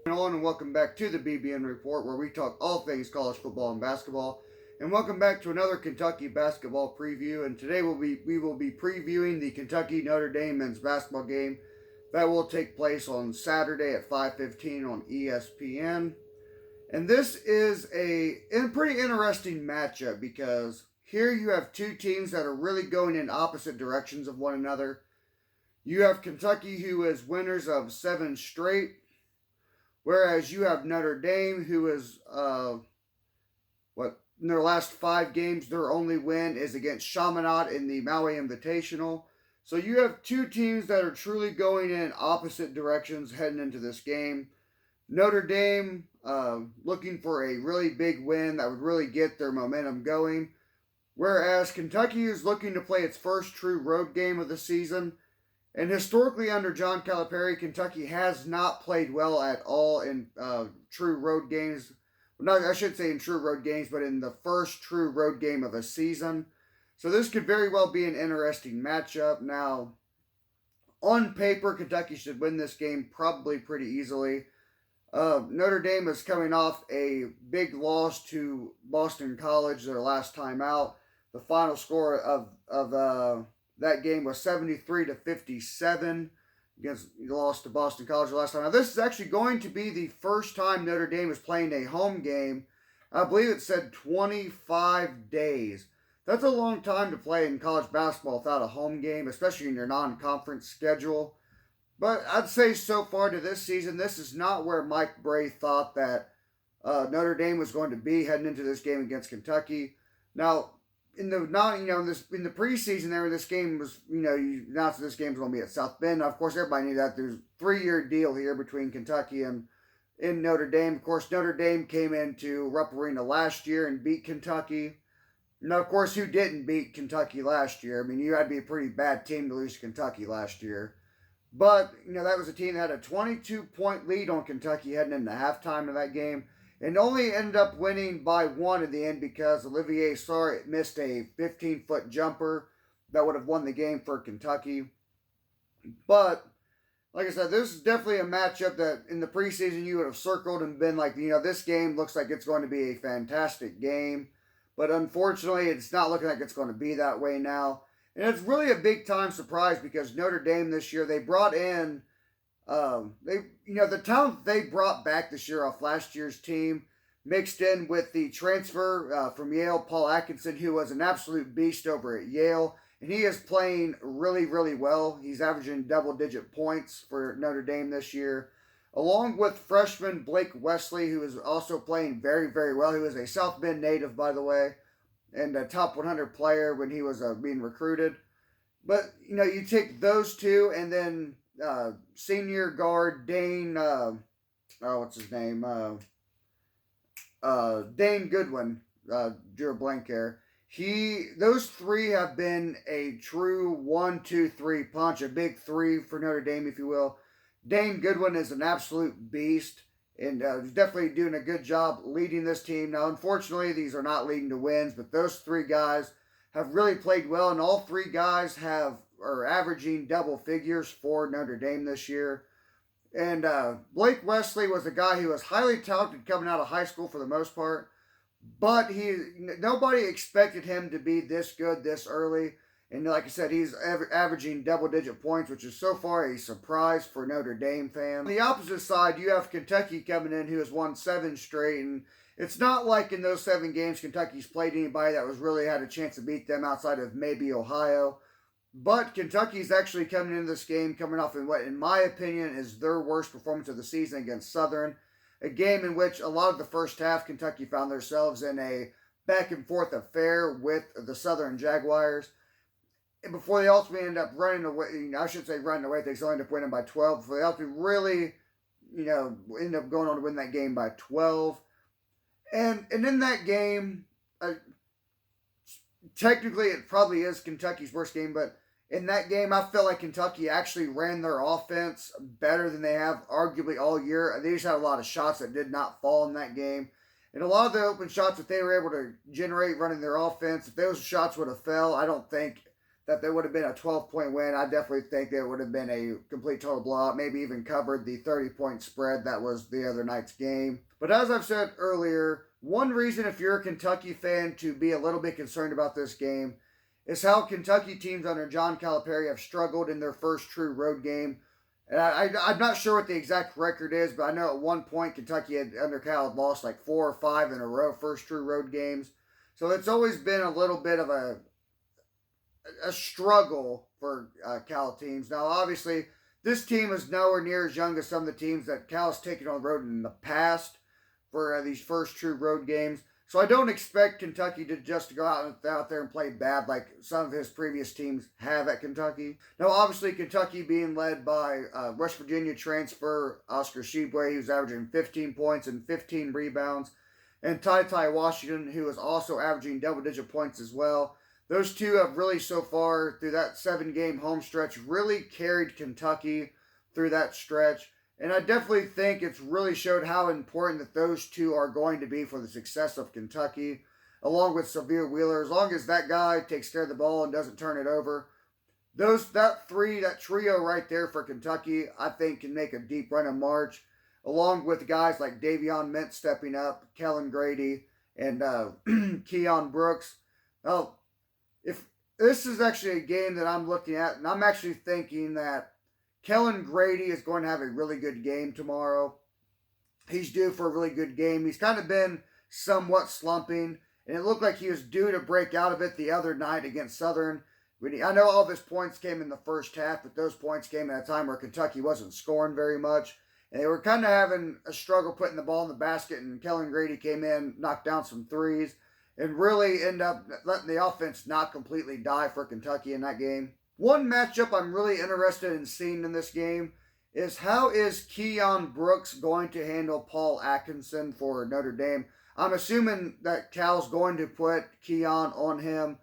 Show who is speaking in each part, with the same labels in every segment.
Speaker 1: On and welcome back to the BBN Report, where we talk all things college football and basketball. And welcome back to another Kentucky basketball preview. And today we will be previewing the Kentucky Notre Dame men's basketball game that will take place on Saturday at 5:15 on ESPN. And this is a pretty interesting matchup because here you have two teams that are really going in opposite directions of one another. You have Kentucky, who is winners of 7 straight. Whereas you have Notre Dame, who is, in their last 5 games, their only win is against Chaminade in the Maui Invitational. So you have two teams that are truly going in opposite directions heading into this game. Notre Dame looking for a really big win that would really get their momentum going. Whereas Kentucky is looking to play its first true road game of the season. And historically, under John Calipari, Kentucky has not played well at all in true road games. Well, I should say in true road games, but in the first true road game of a season. So this could very well be an interesting matchup. Now, on paper, Kentucky should win this game probably pretty easily. Notre Dame is coming off a big loss to Boston College their last time out. The final score of that game was 73-57 against lost to Boston College last time. Now, this is actually going to be the first time Notre Dame is playing a home game. I believe it said 25 days. That's a long time to play in college basketball without a home game, especially in your non-conference schedule. But I'd say so far to this season, this is not where Mike Bray thought that Notre Dame was going to be heading into this game against Kentucky. Now, in the preseason there, this game was, you announced this game was going to be at South Bend. Now, of course, everybody knew that. There's a 3-year deal here between Kentucky and Notre Dame. Of course, Notre Dame came into Rupp Arena last year and beat Kentucky. Now, of course, who didn't beat Kentucky last year? I mean, you had to be a pretty bad team to lose to Kentucky last year. But, that was a team that had a 22-point lead on Kentucky heading into halftime of that game. And only ended up winning by 1 in the end because Olivier Sarr missed a 15-foot jumper that would have won the game for Kentucky. But, like I said, this is definitely a matchup that in the preseason you would have circled and been like, this game looks like it's going to be a fantastic game. But unfortunately, it's not looking like it's going to be that way now. And it's really a big-time surprise because Notre Dame this year, they brought in the talent they brought back this year off last year's team, mixed in with the transfer from Yale, Paul Atkinson, who was an absolute beast over at Yale. And he is playing really, really well. He's averaging double-digit points for Notre Dame this year, along with freshman Blake Wesley, who is also playing very, very well. He was a South Bend native, by the way, and a top 100 player when he was being recruited. But, you take those two, and then senior guard Dane, what's his name? Dane Goodwin, drew a blank here. Those three have been a true 1-2-3 punch, a big 3 for Notre Dame, if you will. Dane Goodwin is an absolute beast and definitely doing a good job leading this team. Now, unfortunately, these are not leading to wins, but those 3 guys have really played well, and all 3 guys are averaging double figures for Notre Dame this year. And Blake Wesley was a guy who was highly talented coming out of high school for the most part, but nobody expected him to be this good this early. And like I said, he's averaging double-digit points, which is so far a surprise for Notre Dame fans. On the opposite side, you have Kentucky coming in, who has won 7 straight, and it's not like in those 7 games Kentucky's played anybody that was really had a chance to beat them outside of maybe Ohio. But Kentucky's actually coming into this game coming off in what, in my opinion, is their worst performance of the season against Southern. A game in which a lot of the first half, Kentucky found themselves in a back-and-forth affair with the Southern Jaguars. And before they ultimately end up running away, I should say running away, they still end up winning by 12. Before they ultimately really, end up going on to win that game by 12. And in that game, technically it probably is Kentucky's worst game, but in that game, I felt like Kentucky actually ran their offense better than they have arguably all year. They just had a lot of shots that did not fall in that game. And a lot of the open shots that they were able to generate running their offense, if those shots would have fell, I don't think that there would have been a 12-point win. I definitely think there would have been a complete total blowout, maybe even covered the 30-point spread that was the other night's game. But as I've said earlier, one reason if you're a Kentucky fan to be a little bit concerned about this game is how Kentucky teams under John Calipari have struggled in their first true road game. And I'm not sure what the exact record is, but I know at one point Kentucky under Cal had lost like 4 or 5 in a row, first true road games. So it's always been a little bit of a struggle for Cal teams. Now, obviously, this team is nowhere near as young as some of the teams that Cal has taken on the road in the past for these first true road games. So I don't expect Kentucky to just go out there and play bad like some of his previous teams have at Kentucky. Now, obviously, Kentucky being led by West Virginia transfer Oscar Tshiebwe, who's averaging 15 points and 15 rebounds, and Ty Washington, who is also averaging double-digit points as well. Those two have really, so far, through that 7-game home stretch, really carried Kentucky through that stretch. And I definitely think it's really showed how important that those two are going to be for the success of Kentucky, along with Sahvir Wheeler. As long as that guy takes care of the ball and doesn't turn it over, that trio right there for Kentucky, I think can make a deep run in March, along with guys like Davion Mintz stepping up, Kellen Grady, and Keon Brooks. Well, if this is actually a game that I'm looking at, and I'm actually thinking that Kellen Grady is going to have a really good game tomorrow. He's due for a really good game. He's kind of been somewhat slumping, and it looked like he was due to break out of it the other night against Southern. I know all of his points came in the first half, but those points came at a time where Kentucky wasn't scoring very much. And they were kind of having a struggle putting the ball in the basket, and Kellen Grady came in, knocked down some threes, and really ended up letting the offense not completely die for Kentucky in that game. One matchup I'm really interested in seeing in this game is how is Keon Brooks going to handle Paul Atkinson for Notre Dame. I'm assuming that Cal's going to put Keon on him,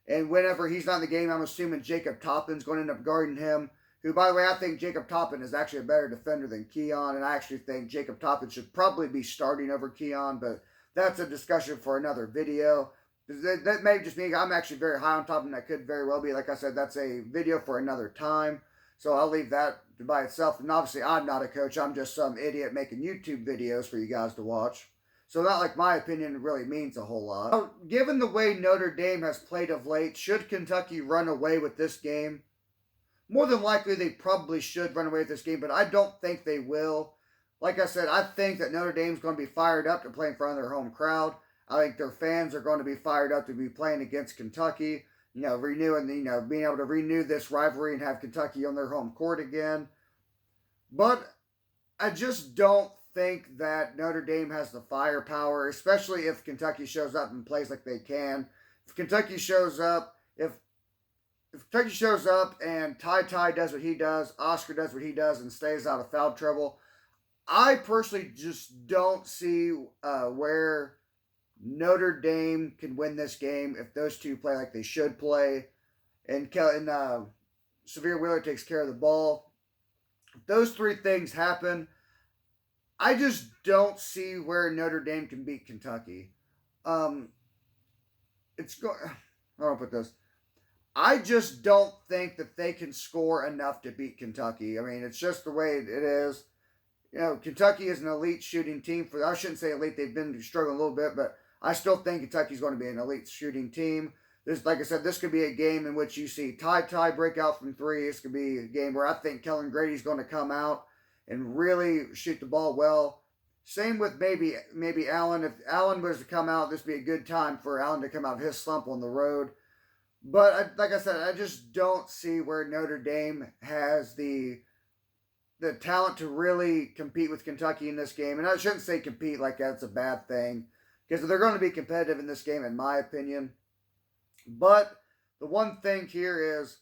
Speaker 1: and whenever he's not in the game, I'm assuming Jacob Toppin's going to end up guarding him, who, by the way, I think Jacob Toppin is actually a better defender than Keon, and I actually think Jacob Toppin should probably be starting over Keon, but that's a discussion for another video. That may just mean I'm actually very high on Toppin. That could very well be. Like I said, that's a video for another time. So I'll leave that by itself. And obviously, I'm not a coach. I'm just some idiot making YouTube videos for you guys to watch. So not like my opinion really means a whole lot. Now, given the way Notre Dame has played of late, should Kentucky run away with this game? More than likely, they probably should run away with this game, but I don't think they will. Like I said, I think that Notre Dame's going to be fired up to play in front of their home crowd. I think their fans are going to be fired up to be playing against Kentucky, being able to renew this rivalry and have Kentucky on their home court again. But I just don't think that Notre Dame has the firepower, especially if Kentucky shows up and plays like they can. If Kentucky shows up, if Kentucky shows up and Ty does what he does, Oscar does what he does, and stays out of foul trouble, I personally just don't see where Notre Dame can win this game if those two play like they should play, and Sahvir Wheeler takes care of the ball. If those three things happen, I just don't see where Notre Dame can beat Kentucky. I don't put this. I just don't think that they can score enough to beat Kentucky. I mean, it's just the way it is. Kentucky is an elite shooting team. I shouldn't say elite. They've been struggling a little bit, but I still think Kentucky's going to be an elite shooting team. Like I said, this could be a game in which you see Ty break out from three. This could be a game where I think Kellen Grady's going to come out and really shoot the ball well. Same with maybe Allen. If Allen was to come out, this would be a good time for Allen to come out of his slump on the road. But like I said, I just don't see where Notre Dame has the talent to really compete with Kentucky in this game. And I shouldn't say compete like that's a bad thing, because they're going to be competitive in this game, in my opinion. But the one thing here is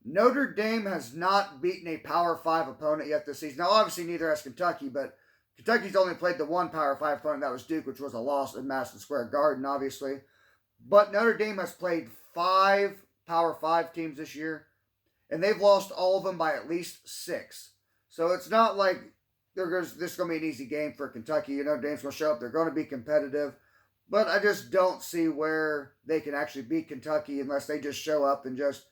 Speaker 1: Notre Dame has not beaten a Power 5 opponent yet this season. Now, obviously, neither has Kentucky, but Kentucky's only played the one Power 5 opponent, that was Duke, which was a loss in Madison Square Garden, obviously. But Notre Dame has played 5 Power 5 teams this year, and they've lost all of them by at least 6. So it's not like this is going to be an easy game for Kentucky. Notre Dame's going to show up. They're going to be competitive. But I just don't see where they can actually beat Kentucky unless they just show up and just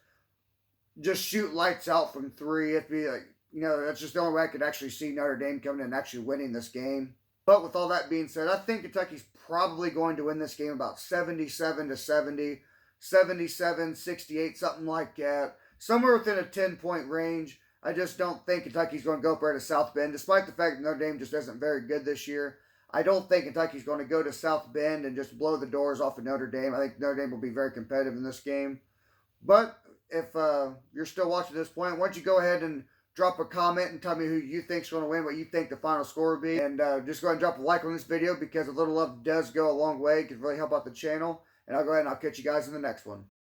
Speaker 1: just shoot lights out from three. It'd be like, that's just the only way I could actually see Notre Dame coming in and actually winning this game. But with all that being said, I think Kentucky's probably going to win this game about 77 to 70, 77, 68, something like that. Somewhere within a 10-point range. I just don't think Kentucky's going to go for it at South Bend, despite the fact that Notre Dame just isn't very good this year. I don't think Kentucky's going to go to South Bend and just blow the doors off of Notre Dame. I think Notre Dame will be very competitive in this game. But if you're still watching this point, why don't you go ahead and drop a comment and tell me who you think's going to win, what you think the final score will be. And just go ahead and drop a like on this video because a little love does go a long way. It can really help out the channel. And I'll go ahead and I'll catch you guys in the next one.